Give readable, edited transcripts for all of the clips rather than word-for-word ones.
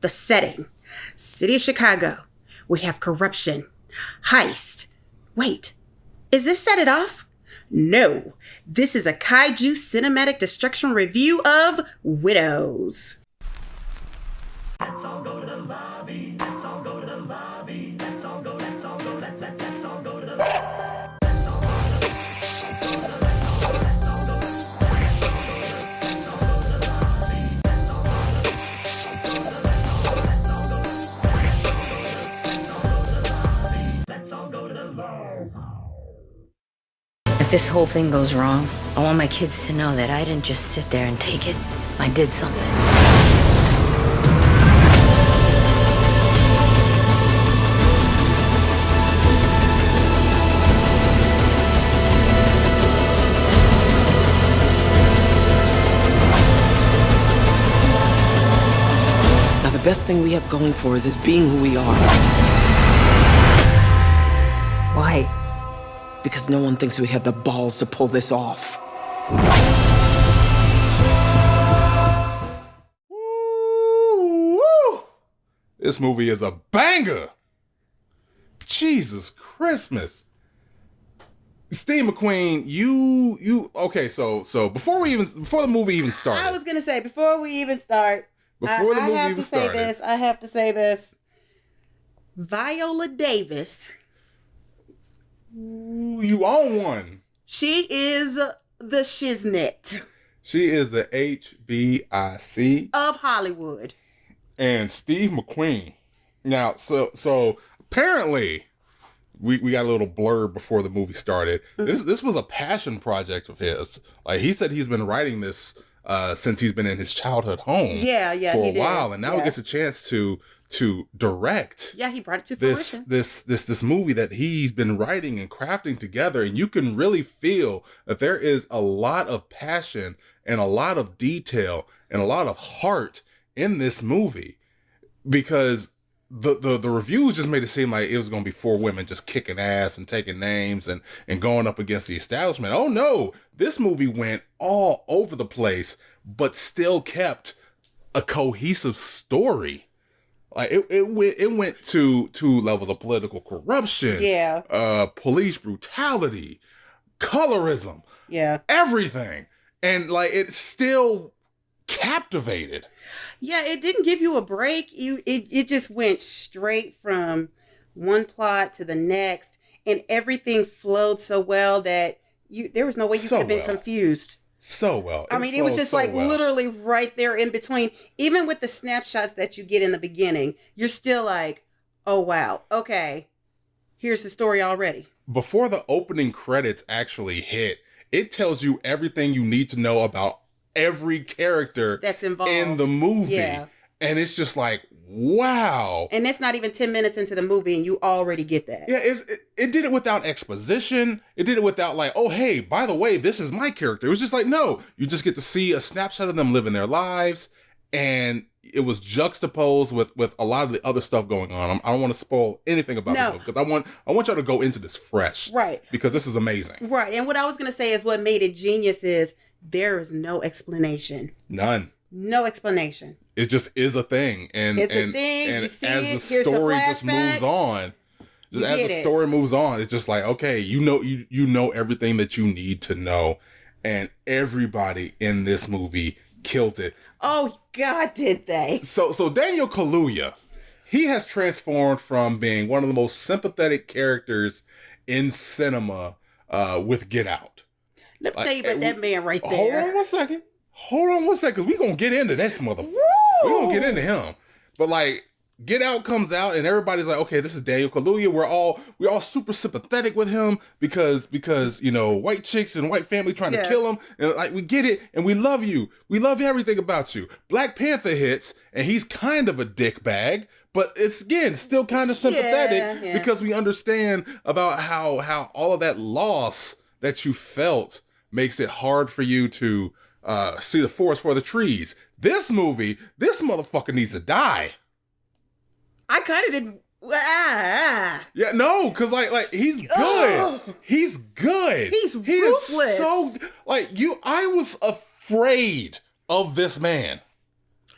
The setting, City of Chicago. We have corruption, heist. Wait, is this Set It Off? No, this is a Kaiju cinematic destruction review of Widows. Let's all go to the lobby. Let's all go to the lobby. Let's all go. Let's all go. Let's all go to the. Let's all go. If this whole thing goes wrong, I want my kids to know that I didn't just sit there and take it. I did something. Now, the best thing we have going for us is being who we are. Why? Because no one thinks we have the balls to pull this off. Woo! This movie is a banger. Jesus Christmas. Steve McQueen, you okay, so before the movie even started. I was gonna say, before we even start, I have to say this. Viola Davis. Ooh, you own one. She is the shiznit. She is the HBIC of Hollywood. And Steve McQueen. Now, so apparently, we got a little blurb before the movie started. Mm-hmm. This was a passion project of his. Like, he said he's been writing this since he's been in his childhood home. Yeah, for a while, and now he gets a chance to direct. Yeah, he brought it to fruition. This movie that he's been writing and crafting together, and you can really feel that there is a lot of passion and a lot of detail and a lot of heart in this movie, because the reviews just made it seem like it was going to be 4 women just kicking ass and taking names and going up against the establishment. Oh no, this movie went all over the place, but still kept a cohesive story. Like it went to levels of political corruption, police brutality, colorism, everything, and like it still captivated. Yeah, it didn't give you a break. It just went straight from one plot to the next, and everything flowed so well that there was no way you could have been confused. So well. I mean, it was just literally right there in between. Even with the snapshots that you get in the beginning, you're still like, oh, wow. Okay, here's the story already. Before the opening credits actually hit, it tells you everything you need to know about every character that's involved in the movie. Yeah. And it's just like, wow. And it's not even 10 minutes into the movie and you already get that. Yeah, it did it without exposition. It did it without like, oh, hey, by the way, this is my character. It was just like, no, you just get to see a snapshot of them living their lives. And it was juxtaposed with a lot of the other stuff going on. I don't want to spoil anything about the movie, because I want y'all to go into this fresh. Right. Because this is amazing. Right. And what I was going to say is what made it genius is there is no explanation. None. No explanation. It just is a thing, and it's a thing. And you see as the story just moves on, story moves on, it's just like, okay, you know everything that you need to know, and everybody in this movie killed it. Oh God, did they? So Daniel Kaluuya, he has transformed from being one of the most sympathetic characters in cinema with Get Out. Let me tell you about that man right there. Hold on one second, because we're going to get into this motherfucker. We're going to get into him. But like, Get Out comes out and everybody's like, okay, this is Daniel Kaluuya. We're all super sympathetic with him because you know, white chicks and white family trying to kill him. And like, we get it and we love you. We love everything about you. Black Panther hits and he's kind of a dick bag, but it's, again, still kind of sympathetic because we understand about how all of that loss that you felt makes it hard for you to see the forest for the trees. This movie, this motherfucker needs to die. I kind of didn't. Yeah, no, because like he's good. Oh. He's good. He's ruthless. Is so like I was afraid of this man.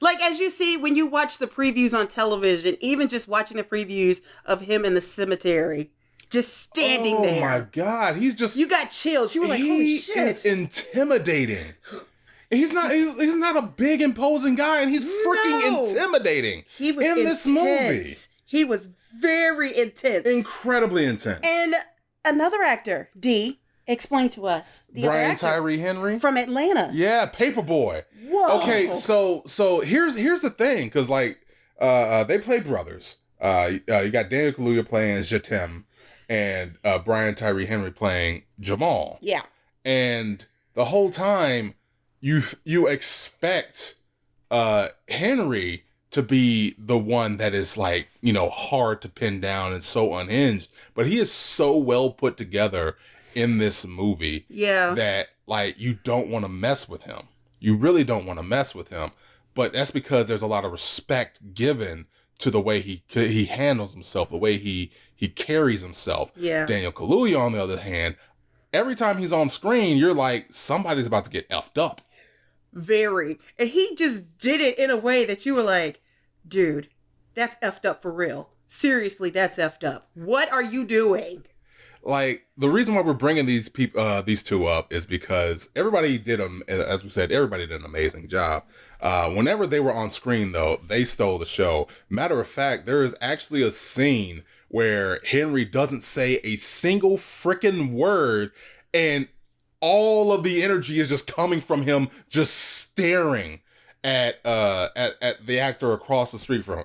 Like, as you see, when you watch the previews on television, even just watching the previews of him in the cemetery, just standing there. Oh my God. He's just... You got chills. You were like, holy shit. He is intimidating. He's not a big, imposing guy, and he's freaking intimidating. He was in intense. this movie. He was very intense. Incredibly intense. And another actor, D, explain to us. The Brian other actor Tyree Henry. from Atlanta. Yeah, Paperboy. Whoa. Okay, so here's the thing, because like they play brothers. You got Daniel Kaluuya playing Jatem, and Brian Tyree Henry playing Jamal. Yeah. And the whole time you expect Henry to be the one that is like, you know, hard to pin down and so unhinged, but he is so well put together in this movie that like you don't want to mess with him. You really don't want to mess with him, but that's because there's a lot of respect given to the way he handles himself, the way he carries himself. Yeah. Daniel Kaluuya, on the other hand, every time he's on screen, you're like, somebody's about to get effed up. Very. And he just did it in a way that you were like, dude, that's effed up for real. Seriously, that's effed up. What are you doing? Like, the reason why we're bringing these two up is because everybody did, as we said, everybody did an amazing job. Whenever they were on screen, though, they stole the show. Matter of fact, there is actually a scene where Henry doesn't say a single freaking word, and all of the energy is just coming from him, just staring at the actor across the street from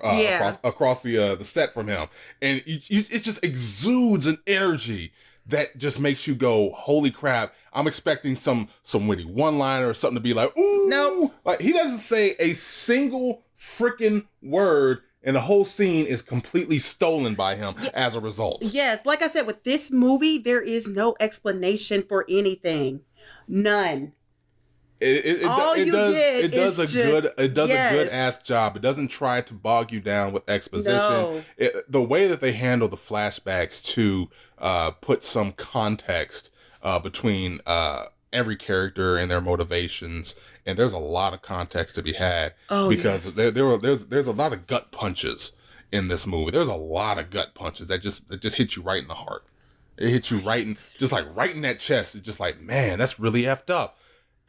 across the set from him, and it just exudes an energy that just makes you go, holy crap! I'm expecting some witty one-liner or something to be like, ooh, nope. Like, he doesn't say a single freaking word, and the whole scene is completely stolen by him as a result. Yes, like I said, with this movie, there is no explanation for anything. None. It does a good ass job. It doesn't try to bog you down with exposition. No. The way that they handle the flashbacks to put some context between every character and their motivations, and there's a lot of context to be had because there's a lot of gut punches in this movie. There's a lot of gut punches that just hit you right in the heart. It hits you right in that chest. It's just like, man, that's really effed up.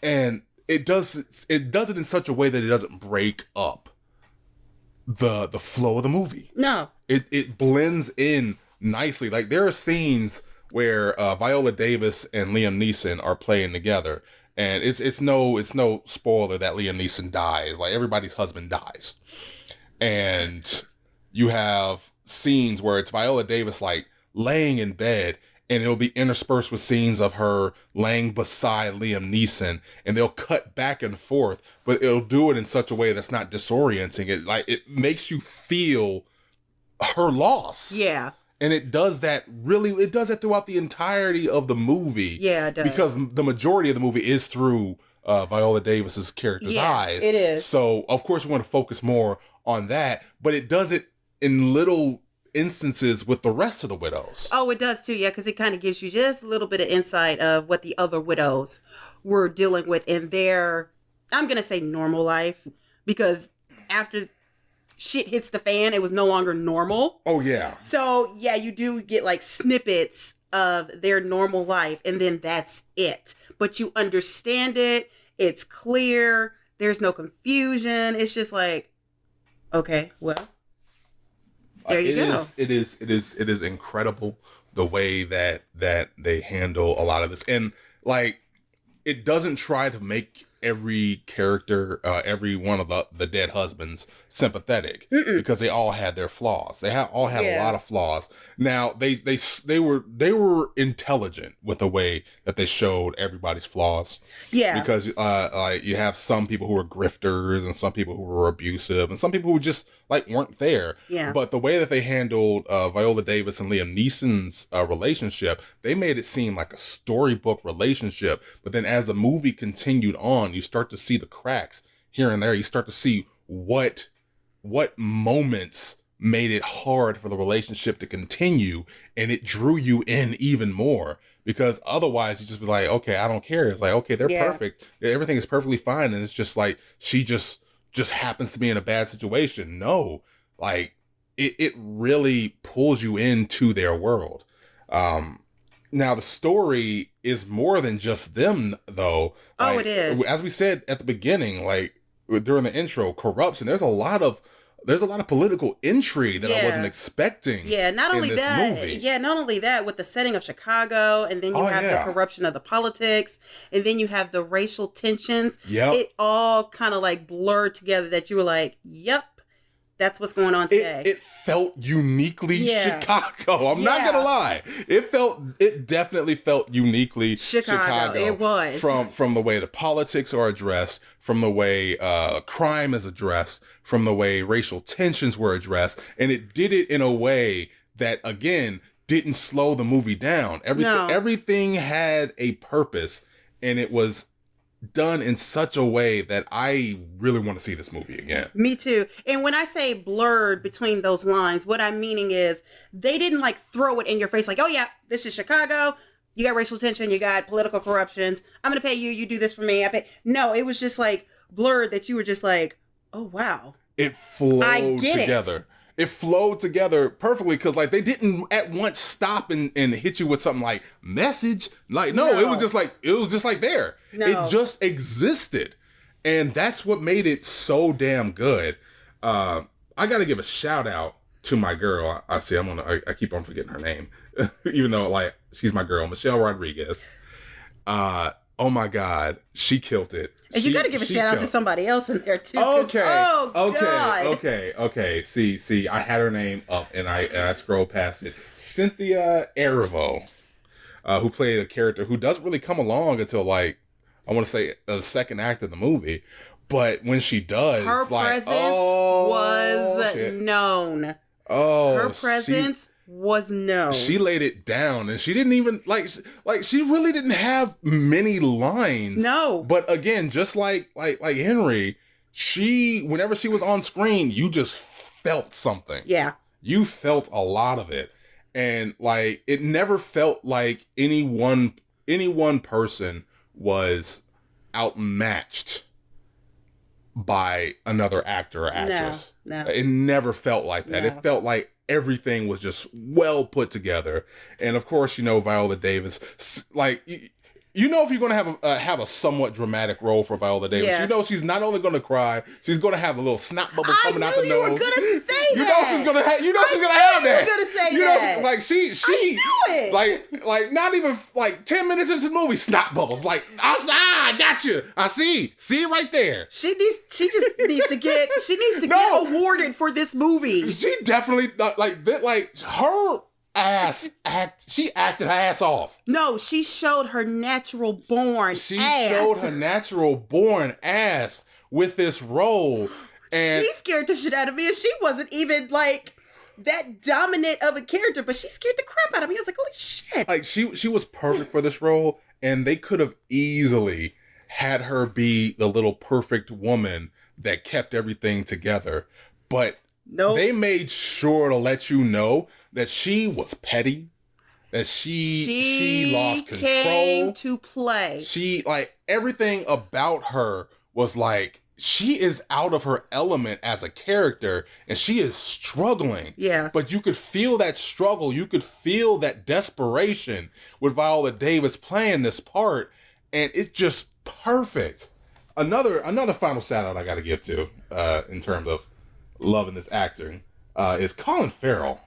And it does it in such a way that it doesn't break up the flow of the movie. No. It blends in nicely. Like, there are scenes where Viola Davis and Liam Neeson are playing together, and it's no spoiler that Liam Neeson dies. Like, everybody's husband dies. And you have scenes where it's Viola Davis like laying in bed, and it'll be interspersed with scenes of her laying beside Liam Neeson, and they'll cut back and forth, but it'll do it in such a way that's not disorienting. It makes you feel her loss. Yeah. And it does that throughout the entirety of the movie. Yeah, it does. Because the majority of the movie is through Viola Davis's character's eyes. It is. So, of course, we want to focus more on that, but it does it in little instances with the rest of the widows. Oh, it does too, yeah, because it kind of gives you just a little bit of insight of what the other widows were dealing with in their, I'm going to say normal life, because after shit hits the fan, it was no longer normal. Oh, yeah. So, yeah, you do get like snippets of their normal life, and then that's it. But you understand it, it's clear, there's no confusion, it's just like, okay, well, there you go. It is incredible the way that they handle a lot of this, and like, it doesn't try to make every character, every one of the dead husbands sympathetic. Because they all had their flaws. They all had a lot of flaws. Now they were intelligent with the way that they showed everybody's flaws. Yeah. Because like, you have some people who were grifters, and some people who were abusive, and some people who just like weren't there. Yeah. But the way that they handled Viola Davis and Liam Neeson's relationship, they made it seem like a storybook relationship. But then as the movie continued on, you start to see the cracks here and there. You start to see what moments made it hard for the relationship to continue, and it drew you in even more, because otherwise you just be like, okay, I don't care. It's like, okay, they're perfect. Everything is perfectly fine. And it's just like, she just just happens to be in a bad situation. No, like it really pulls you into their world. Now the story is more than just them, though. Oh, it is. As we said at the beginning, like during the intro, corruption. There's a lot of political intrigue that I wasn't expecting. Yeah, not only that. Movie. Yeah, not only that, with the setting of Chicago, and then you have the corruption of the politics, and then you have the racial tensions. Yep. It all kind of like blurred together. That you were like, "Yep, that's what's going on today." It felt uniquely Chicago. I'm not gonna lie. It definitely felt uniquely Chicago. It was from the way the politics are addressed, from the way crime is addressed, from the way racial tensions were addressed, and it did it in a way that again didn't slow the movie down. Everything had a purpose, and it was done in such a way that I really want to see this movie again. Me too. And when I say blurred between those lines, what I'm meaning is they didn't like throw it in your face like, oh yeah, this is Chicago. You got racial tension. You got political corruptions. I'm going to pay you. You do this for me. I pay. No, it was just like blurred that you were just like, oh, wow. It flowed together. It flowed together perfectly because like they didn't at once stop and hit you with something like message. Like, no, it was just like there. No. It just existed. And that's what made it so damn good. I got to give a shout out to my girl. I keep on forgetting her name, even though like she's my girl, Michelle Rodriguez. Oh my God, she killed it. And you got to give a shout out to somebody else in there too. Okay. See, I had her name up and I scrolled past it. Cynthia Erivo, who played a character who doesn't really come along until like, I want to say the second act of the movie. But when she does, her presence was known. Her presence was known. She laid it down, and she didn't even like she really didn't have many lines. No. But again, just like Henry, whenever she was on screen, you just felt something. Yeah. You felt a lot of it. And like it never felt like any one person was outmatched by another actor or actress. No. It never felt like that. No. It felt like everything was just well put together. And of course, Viola Davis, like, if you're going to have a somewhat dramatic role for Viola Davis, she's not only going to cry, she's going to have a little snot bubble coming out the nose. You were going to say that. She's going to have, she's going to have that. You were going to say that. Like she I knew it. Like not even like 10 minutes into the movie, snot bubbles. Like, I got you. I see it right there. She just needs to get awarded for this movie. She definitely her she acted her ass off. No, she showed her natural born ass. She showed her natural born ass with this role. And she scared the shit out of me, and she wasn't even like that dominant of a character, but she scared the crap out of me. I was like, holy shit. Like she was perfect for this role, and they could have easily had her be the little perfect woman that kept everything together. But they made sure to let you know that she was petty, that she lost control. Came to play. She, like, everything about her was like, she is out of her element as a character, and she is struggling. Yeah. But you could feel that struggle. You could feel that desperation with Viola Davis playing this part, and it's just perfect. Another final shout out I got to give to, in terms of loving this acting, is Colin Farrell.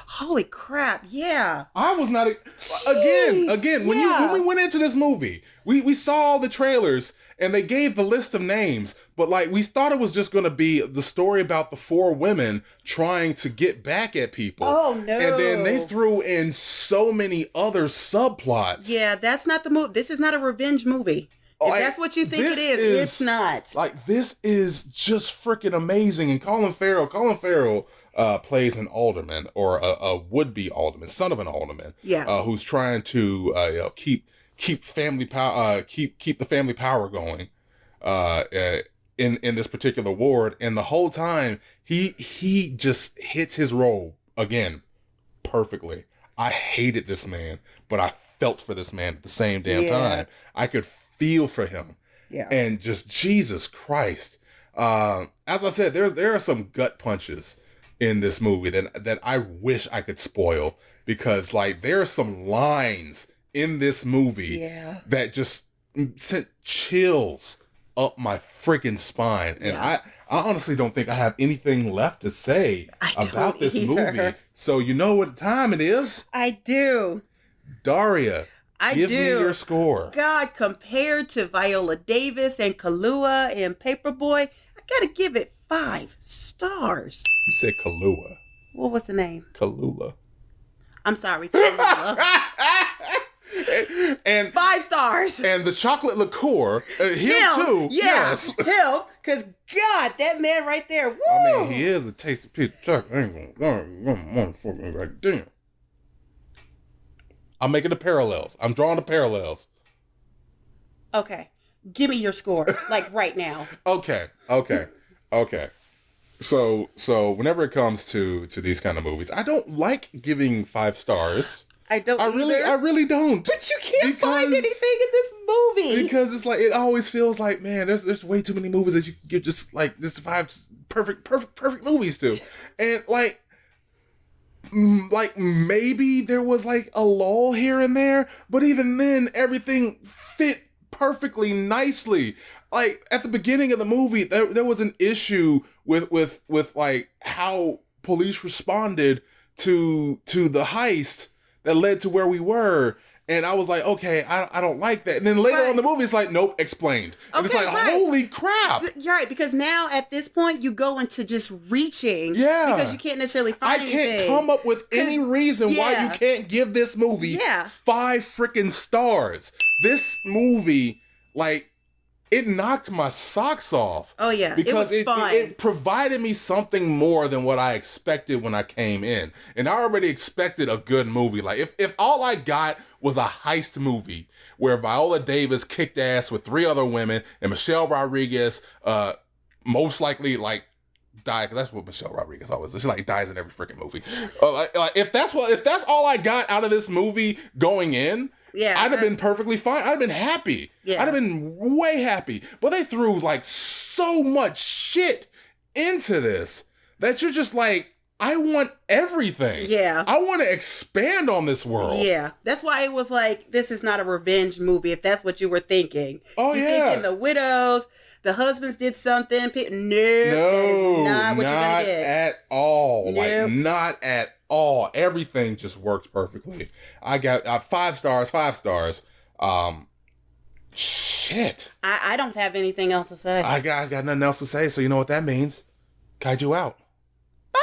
Holy crap, yeah. I was not again when we went into this movie, we saw all the trailers and they gave the list of names, but like we thought it was just going to be the story about the four women trying to get back at people. Oh no. And then they threw in so many other subplots. Yeah, that's not the movie. This is not a revenge movie. If that's what you think it is, it's not. Like, this is just freaking amazing. And Colin Farrell plays an alderman, or a would-be alderman, son of an alderman, who's trying to keep family power, keep the family power going in this particular ward. And the whole time he just hits his role again perfectly. I hated this man, but I felt for this man at the same damn time. I could feel for him. Yeah. And just Jesus Christ. As I said, there are some gut punches in this movie that I wish I could spoil, because like there are some lines in this movie that just sent chills up my freaking spine. And I honestly don't think I have anything left to say about this movie. So you know what time it is? I do. Daria, give me your score. God, compared to Viola Davis and Kahlua and Paperboy, I gotta give it 5 stars. You said Kahlua. What was the name? Kahlua. I'm sorry, Kahlua. And 5 stars. And the chocolate liqueur, him too. Yeah, Yes. him. Because, God, that man right there. Woo! I mean, he is a tasty piece of chocolate. I ain't gonna fucking right damn. I'm making the parallels. I'm drawing the parallels. Okay. Give me your score, like right now. Okay. So whenever it comes to these kind of movies, I don't like giving 5 stars. I don't I really don't. But you can't find anything in this movie. Because it's like, it always feels like, man, there's way too many movies that you're just like, this 5 perfect movies to. And like maybe there was like a lull here and there, but even then everything fit perfectly nicely. Like at the beginning of the movie, there was an issue with like how police responded to the heist that led to where we were. And I was like, okay, I don't like that. And then later on in the movie, it's like, nope, explained. And it's like, holy crap. You're right, because now at this point, you go into just reaching. Yeah. Because you can't necessarily find anything. I can't come up with any reason why you can't give this movie 5 freaking stars. This movie, like, it knocked my socks off. Oh, yeah. Because it was fun. It provided me something more than what I expected when I came in. And I already expected a good movie. Like, if all I got was a heist movie where Viola Davis kicked ass with 3 other women and Michelle Rodriguez most likely, like, died, because that's what Michelle Rodriguez always is. She, like, dies in every freaking movie. Like, if that's all I got out of this movie going in, I'd have been perfectly fine. I'd have been happy. I'd have been way happy. But they threw like so much shit into this that you're just like, I want everything. Yeah. I want to expand on this world. Yeah. That's why it was like, this is not a revenge movie, if that's what you were thinking. Oh, You're yeah. thinking the widows, the husbands did something. No, that is not what you're going to get. Not at all. Nope. Like, not at all. Everything just works perfectly. I got 5 stars. Shit. I don't have anything else to say. I got nothing else to say, so you know what that means. Kaiju out. Bye.